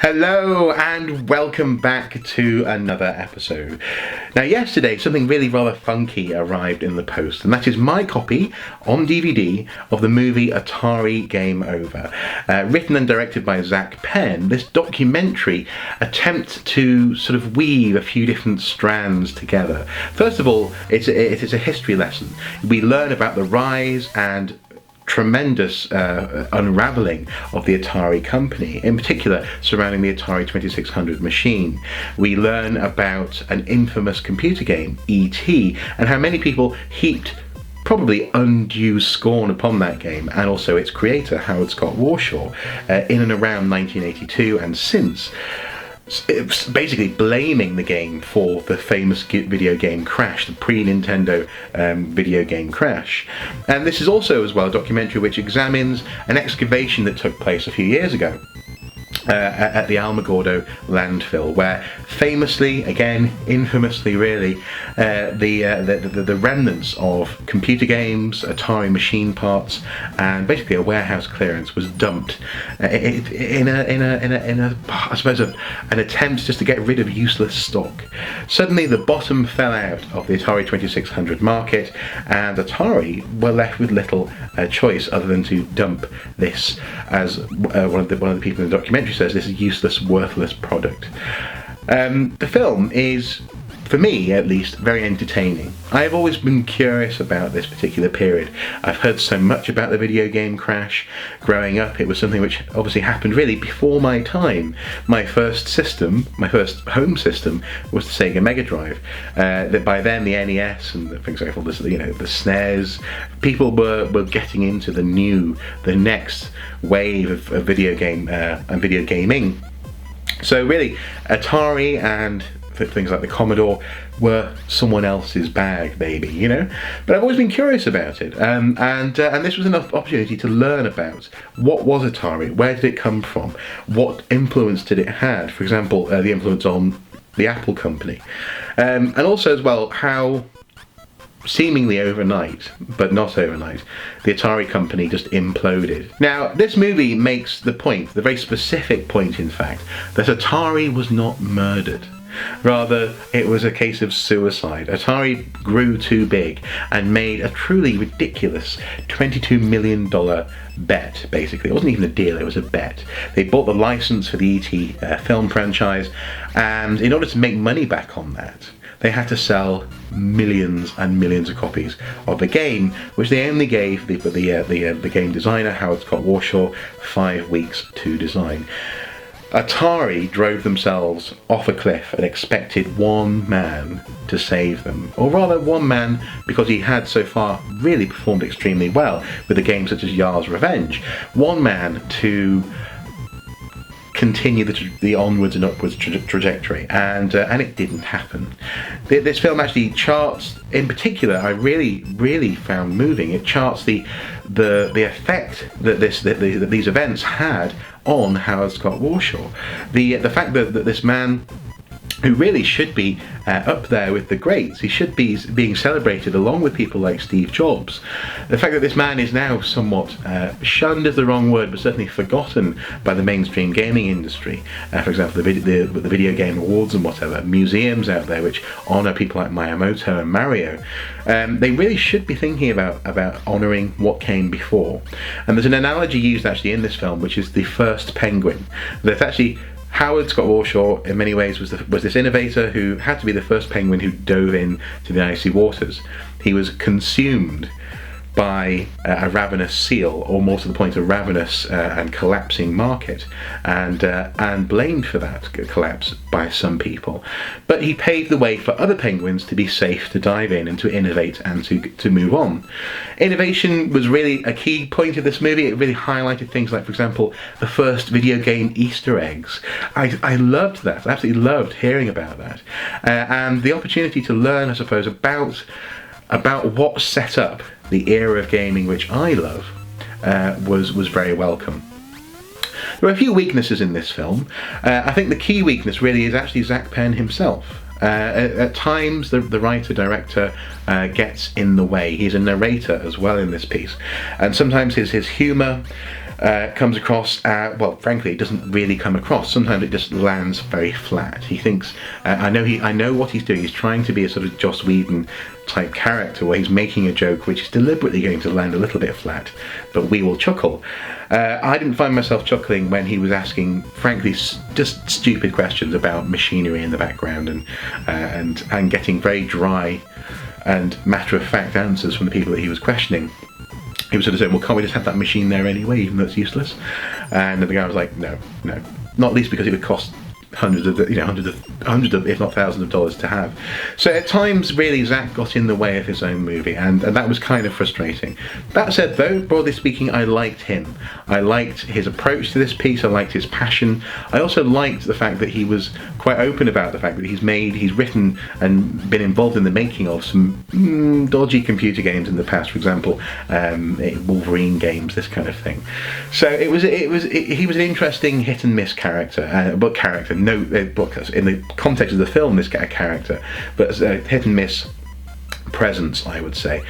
Hello and welcome back to another episode. Now yesterday something really rather funky arrived in the post, and that is my copy on DVD of the movie Atari Game Over. Written and directed by Zach Penn, this documentary attempts to sort of weave a few different strands together. First of all, it's a history lesson. We learn about the rise and tremendous unravelling of the Atari company, in particular surrounding the Atari 2600 machine. We learn about an infamous computer game, E.T., and how many people heaped probably undue scorn upon that game and also its creator, Howard Scott Warshaw, in and around 1982 and since. It's basically blaming the game for the famous video game crash, the pre-Nintendo video game crash. And this is also as well a documentary which examines an excavation that took place a few years ago at the Alamogordo landfill, where famously, again infamously really, the remnants of computer games, Atari machine parts, and basically a warehouse clearance was dumped in a I suppose an attempt just to get rid of useless stock. Suddenly the bottom fell out of the Atari 2600 market, and Atari were left with little choice other than to dump this, as one of the people in the documentary says, this useless, worthless product. The film is, for me at least, very entertaining. I have always been curious about this particular period. I've heard so much about the video game crash. Growing up, it was something which obviously happened really before my time. My first home system was the Sega Mega Drive. That by then the NES and for example the SNES, people were getting into the next wave of video game and video gaming. So really, Atari and things like the Commodore were someone else's bag, maybe, you know. But I've always been curious about it, and this was an opportunity to learn about what was Atari, where did it come from, what influence did it have, for example, the influence on the Apple company, and also as well how seemingly overnight, but not overnight, the Atari company just imploded. Now, this movie makes the point, the very specific point in fact, that Atari was not murdered. Rather, it was a case of suicide. Atari grew too big and made a truly ridiculous $22 million bet, basically. It wasn't even a deal, it was a bet. They bought the license for the E.T. Film franchise, and in order to make money back on that, they had to sell millions and millions of copies of the game, which they only gave the game designer, Howard Scott Warshaw, 5 weeks to design. Atari drove themselves off a cliff and expected one man to save them. Or rather, one man, because he had so far really performed extremely well with a game such as Yar's Revenge. One man to continue the onwards and upwards trajectory, and it didn't happen. This film actually charts, in particular, I really found moving. It charts the effect that these events had on Howard Scott Warshaw. The fact that this man, who really should be up there with the greats, he should be being celebrated along with people like Steve Jobs. The fact that this man is now somewhat shunned is the wrong word, but certainly forgotten by the mainstream gaming industry. For example, the video game awards and whatever, museums out there which honour people like Miyamoto and Mario. They really should be thinking about honouring what came before. And there's an analogy used actually in this film, which is the first penguin. That's actually Howard Scott Warshaw, in many ways, was this innovator who had to be the first penguin who dove in to the icy waters. He was consumed by a ravenous seal, or more to the point, a ravenous and collapsing market, and blamed for that collapse by some people. But he paved the way for other penguins to be safe to dive in and to innovate and to move on. Innovation was really a key point of this movie. It really highlighted things like, for example, the first video game Easter eggs. I loved that. I absolutely loved hearing about that, and the opportunity to learn, I suppose, about what set up the era of gaming which I love was very welcome. There are a few weaknesses in this film. I think the key weakness really is actually Zach Penn himself. At times the writer-director gets in the way. He's a narrator as well in this piece, and sometimes his humour comes across, well, frankly, it doesn't really come across. Sometimes it just lands very flat. He thinks, I know what he's doing. He's trying to be a sort of Joss Whedon type character where he's making a joke which is deliberately going to land a little bit flat, but we will chuckle. I didn't find myself chuckling when he was asking, frankly, just stupid questions about machinery in the background and getting very dry and matter-of-fact answers from the people that he was questioning. He was sort of saying, well, can't we just have that machine there anyway, even though it's useless? And the guy was like, no, not least because it would cost hundreds of, if not thousands of dollars to have. So at times, really, Zack got in the way of his own movie, and that was kind of frustrating. That said, though, broadly speaking, I liked him. I liked his approach to this piece. I liked his passion. I also liked the fact that he was quite open about the fact that he's written and been involved in the making of some dodgy computer games in the past. For example, Wolverine games, this kind of thing. So he was an interesting hit and miss character, in the context of the film, this character, but as a hit and miss presence, I would say.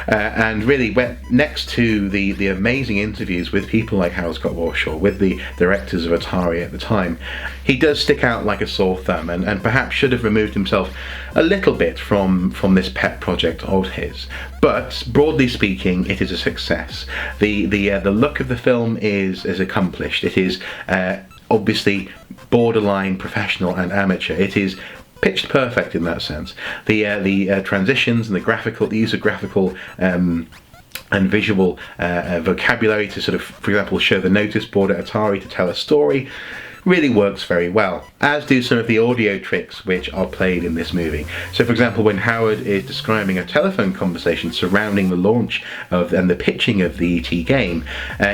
And really, next to the amazing interviews with people like Howard Scott Warshaw, with the directors of Atari at the time, he does stick out like a sore thumb, and perhaps should have removed himself a little bit from this pet project of his. But broadly speaking, it is a success. The look of the film is accomplished. It is obviously borderline professional and amateur. It is pitched perfect in that sense. The transitions and the use of graphical and visual vocabulary to sort of, for example, show the notice board at Atari to tell a story really works very well, as do some of the audio tricks which are played in this movie. So, for example, when Howard is describing a telephone conversation surrounding the launch and the pitching of the E.T. game,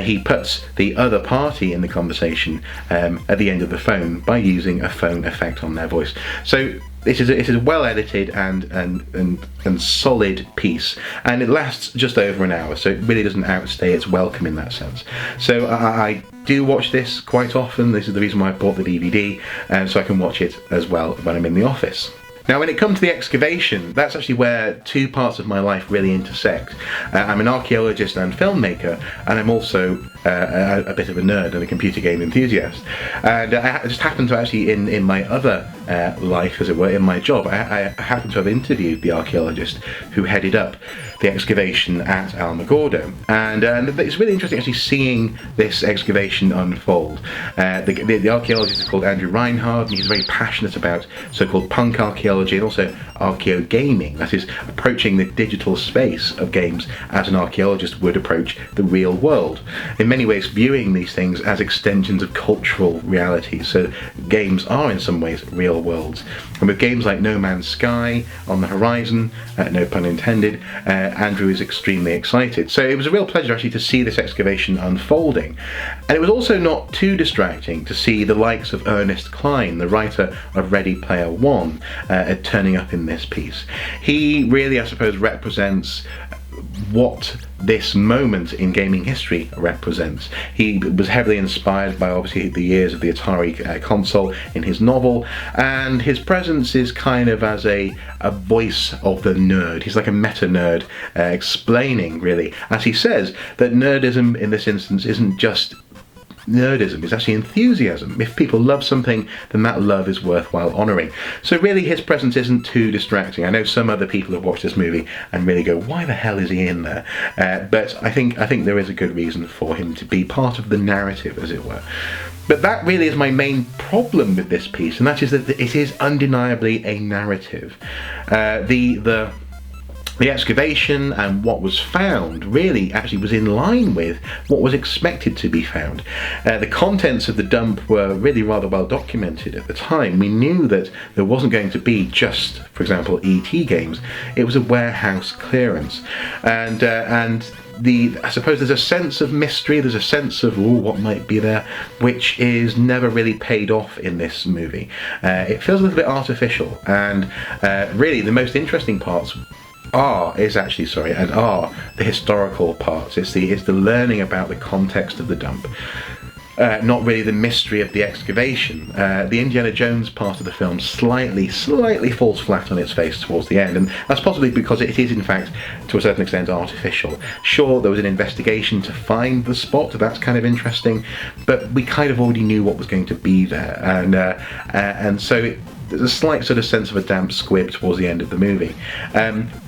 he puts the other party in the conversation at the end of the phone by using a phone effect on their voice. So it is a well edited and solid piece, and it lasts just over an hour, so it really doesn't outstay its welcome in that sense. So I do watch this quite often. This is the reason why I bought the DVD, so I can watch it as well when I'm in the office. Now, when it comes to the excavation, that's actually where two parts of my life really intersect. I'm an archaeologist and filmmaker, and I'm also a bit of a nerd and a computer game enthusiast. And I just happened to actually, in my other life, as it were, in my job, I happened to have interviewed the archaeologist who headed up the excavation at Alamogordo. And it's really interesting actually seeing this excavation unfold. The archaeologist is called Andrew Reinhard, and he's very passionate about so-called punk archaeology and also archaeogaming, that is, approaching the digital space of games as an archaeologist would approach the real world. In many ways, viewing these things as extensions of cultural realities. So games are in some ways real worlds. And with games like No Man's Sky on the horizon, no pun intended, Andrew is extremely excited. So it was a real pleasure actually to see this excavation unfolding. And it was also not too distracting to see the likes of Ernest Cline, the writer of Ready Player One, turning up in this piece. He really, I suppose, represents what this moment in gaming history represents. He was heavily inspired by obviously the years of the Atari console in his novel, and his presence is kind of as a voice of the nerd. He's like a meta nerd, explaining really, as he says, that nerdism in this instance isn't just nerdism, it's actually enthusiasm. If people love something, then that love is worthwhile honouring. So really his presence isn't too distracting. I know some other people have watched this movie and really go, why the hell is he in there? But I think there is a good reason for him to be part of the narrative, as it were. But that really is my main problem with this piece, and that is that it is undeniably a narrative. The excavation and what was found really actually was in line with what was expected to be found. The contents of the dump were really rather well documented at the time. We knew that there wasn't going to be just, for example, E.T. games. It was a warehouse clearance. And I suppose there's a sense of mystery, there's a sense of, what might be there, which is never really paid off in this movie. It feels a little bit artificial, and really the most interesting parts are the historical parts. It's the learning about the context of the dump. not really the mystery of the excavation. The Indiana Jones part of the film slightly falls flat on its face towards the end, and that's possibly because it is in fact to a certain extent artificial. Sure, there was an investigation to find the spot, that's kind of interesting, but we kind of already knew what was going to be there, and so there's a slight sort of sense of a damp squib towards the end of the movie.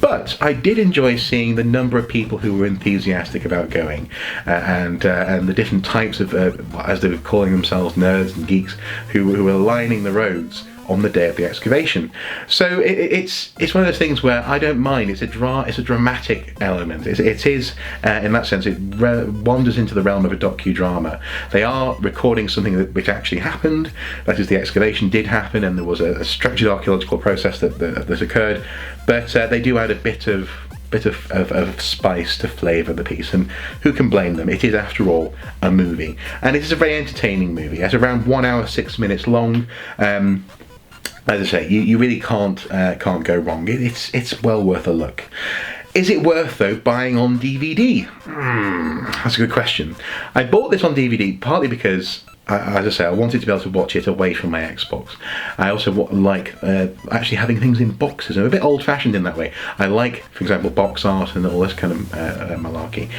But I did enjoy seeing the number of people who were enthusiastic about going, and the different types of, as they were calling themselves, nerds and geeks, who were lining the roads on the day of the excavation. So it's one of those things where I don't mind. It's a dramatic element. It is in that sense, it wanders into the realm of a docudrama. They are recording something which actually happened. That is, the excavation did happen, and there was a structured archaeological process that occurred. But they do add a bit of spice to flavour the piece, and who can blame them? It is, after all, a movie, and it is a very entertaining movie. It's around 1 hour 6 minutes long. As I say, you really can't go wrong. It's well worth a look. Is it worth, though, buying on DVD? That's a good question. I bought this on DVD partly because, as I say, I wanted to be able to watch it away from my Xbox. I also like actually having things in boxes. I'm a bit old-fashioned in that way. I like, for example, box art and all this kind of malarkey.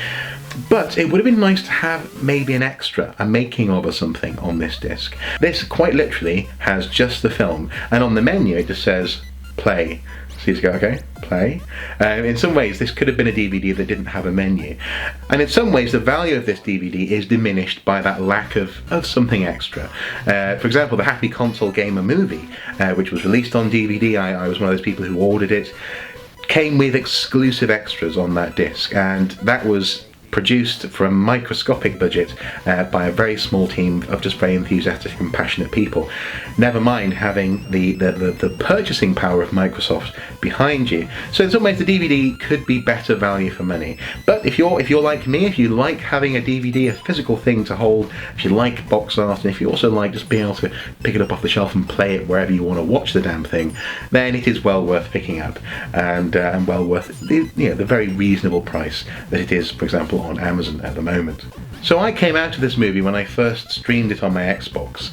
But it would have been nice to have maybe an extra, a making of or something on this disc. This quite literally has just the film, and on the menu it just says play. So you just go, okay, play. In some ways this could have been a DVD that didn't have a menu, and in some ways the value of this DVD is diminished by that lack of something extra. For example, the Happy Console Gamer movie, which was released on DVD, I was one of those people who ordered it, came with exclusive extras on that disc, and that was produced for a microscopic budget by a very small team of just very enthusiastic and passionate people. Never mind having the purchasing power of Microsoft behind you. So in some ways the DVD could be better value for money. But if you're like me, if you like having a DVD, a physical thing to hold, if you like box art, and if you also like just being able to pick it up off the shelf and play it wherever you want to watch the damn thing, then it is well worth picking up, and well worth the very reasonable price that it is, for example, on Amazon at the moment. So I came out of this movie when I first streamed it on my Xbox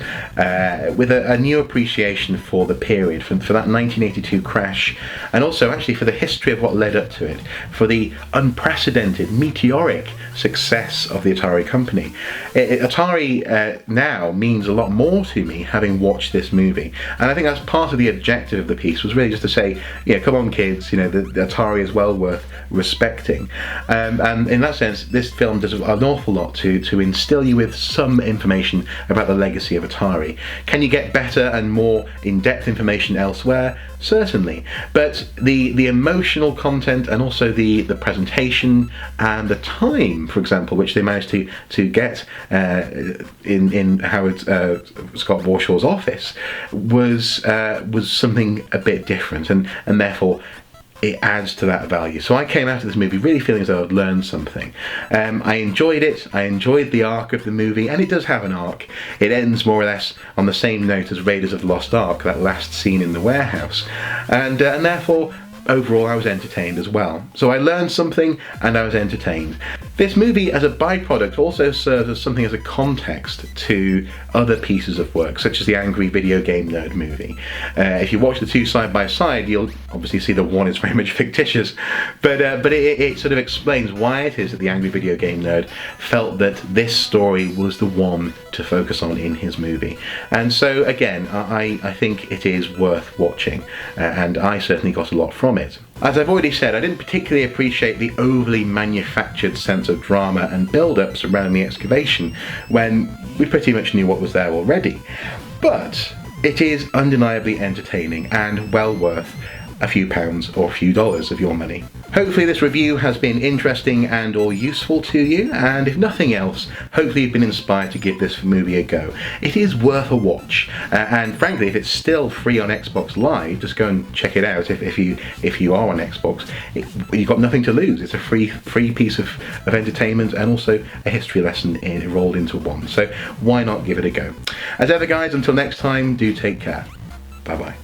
with a new appreciation for the period, for that 1982 crash, and also actually for the history of what led up to it, for the unprecedented, meteoric success of the Atari company. Atari now means a lot more to me having watched this movie, and I think that's part of the objective of the piece, was really just to say, come on kids, the Atari is well worth respecting, and in that sense this film does an awful lot to instill you with some information about the legacy of Atari. Can you get better and more in-depth information elsewhere? Certainly, but the emotional content, and also the presentation and the time, for example, which they managed to get in Howard Scott Warshaw's office, was something a bit different, and therefore it adds to that value. So I came out of this movie really feeling as though I'd learned something. I enjoyed it, I enjoyed the arc of the movie, and it does have an arc. It ends more or less on the same note as Raiders of the Lost Ark, that last scene in the warehouse, and therefore overall I was entertained as well. So I learned something and I was entertained. This movie as a byproduct also serves as something as a context to other pieces of work, such as the Angry Video Game Nerd movie. If you watch the two side by side, you'll obviously see that one is very much fictitious, but it sort of explains why it is that the Angry Video Game Nerd felt that this story was the one to focus on in his movie. And so again, I think it is worth watching, and I certainly got a lot from it. As I've already said, I didn't particularly appreciate the overly manufactured sense of drama and build-ups around the excavation when we pretty much knew what was there already. But it is undeniably entertaining and well worth a few pounds or a few dollars of your money. Hopefully this review has been interesting and or useful to you, and if nothing else, hopefully you've been inspired to give this movie a go. It is worth a watch, and frankly, if it's still free on Xbox Live, just go and check it out. If you are on Xbox, you've got nothing to lose. It's a free piece of entertainment, and also a history lesson rolled into one. So why not give it a go? As ever guys, until next time, do take care. Bye bye.